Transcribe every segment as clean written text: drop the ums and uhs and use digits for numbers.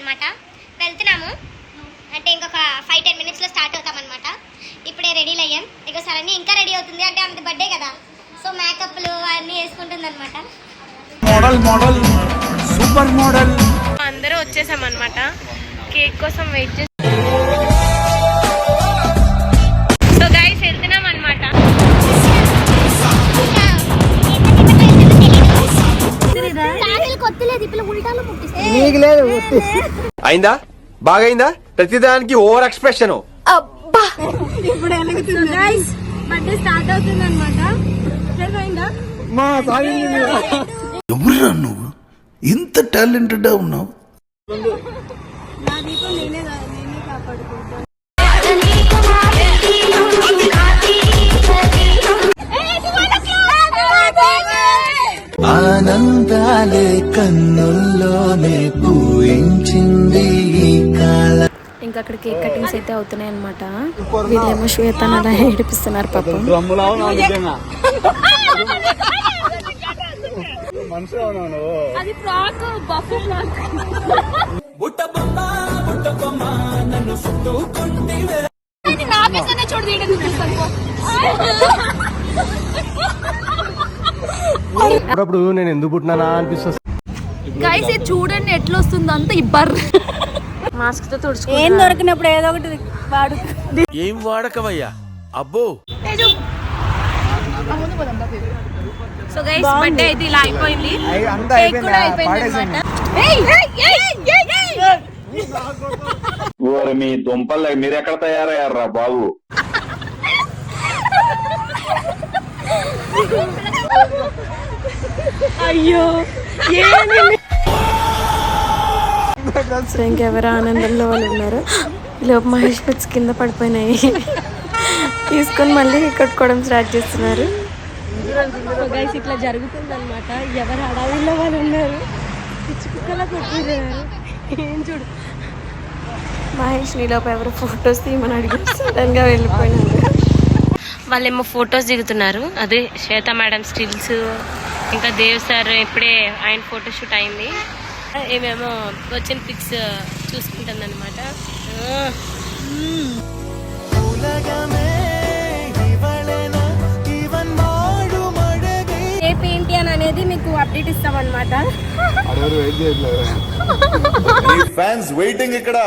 అనమాట. వెళ్తున్నాము అంటే ఇంకొక 5-10 minutesలో స్టార్ట్ అవుతాం అనమాట. ఇప్పుడే రెడీలు అయ్యాం. ఇక సరే ఇంకా రెడీ అవుతుంది అంటే ఆమెది బర్త్డే కదా, సో మేకప్లు అన్నీ వేసుకుంటుంది అనమాట. Model model super model. అందరూ వచ్చేసాం అనమాట. కేక్ కోసం వెయిట్ చేసి సో గైస్ వెళ్తున్నాం అనమాట. అయిందా బాగైందా ప్రతిదానికి ఓవర్ ఎక్స్ప్రెషన్. బర్త్డే స్టార్ట్ అవుతుంది అనమాట. ఎవరురా నువ్వు ఇంత టాలెంటెడ్ ఉన్నావు? ఆనందాలే కన్నుల్లోనే పూయించింది ఈ కాలం. ఇంకా అక్కడ కేక్ కటింగ్స్ అయితే అవుతున్నాయి అనమాట. వీళ్ళేమో శ్వేతను అలా ఏడిపిస్తున్నారు పాపం. అప్పుడప్పుడు నేను ఎందుకు పుట్టినానా అనిపిస్తుంది. గైస్ ఇది చూడండి ఎట్లా వస్తుందో అంత ఇబ్బర్. మాస్క్ తో తుడుచుకో. ఏం దొరికినప్పుడు ఏదో ఒకటి వాడు. ఏం వాడకవయ్యా అబ్బో. సో గైస్ బర్త్డే అయితే ఇలా అయిపోయింది. కేక్ కూడా అయిపోయింది అన్నమాట. మీ దుంపలు మీరు ఎక్కడ తయారయ్యారా బాబు? అయ్యో ఇంకెవరు ఆనందంలో వాళ్ళు ఉన్నారు. లోపు మహేష్ పిట్స్ కింద పడిపోయినాయి. తీసుకొని మళ్ళీ కట్టుకోవడం స్టార్ట్ చేస్తున్నారు. గైస్ ఇట్లా జరుగుతుంది అనమాట. ఎవరు హడావిల్లో వాళ్ళు ఉన్నారు. పిచ్చి కుక్కలా కొట్టుకున్నారు. ఏం చూడు మహేష్ నీలోపు ఎవరు ఫొటోస్ తీయమని అడిగి సడన్ గా వెళ్ళిపోయినారు. వాళ్ళేమో ఫొటోస్ దిగుతున్నారు. అదే శ్వేత మేడం స్టిల్స్, ఇంకా దేవ్ సార్ ఇప్పుడే ఆయన ఫోటోషూట్ అయింది. ఏమేమో వచ్చిన పిక్స్ చూసుకుంటుంది అనమాట. రేపు ఏంటి అని అనేది మీకు అప్డేట్ ఇస్తామన్నమాట. ఫ్యాన్స్ వెయిటింగ్ ఇక్కడ.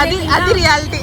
అది రియాలిటీ.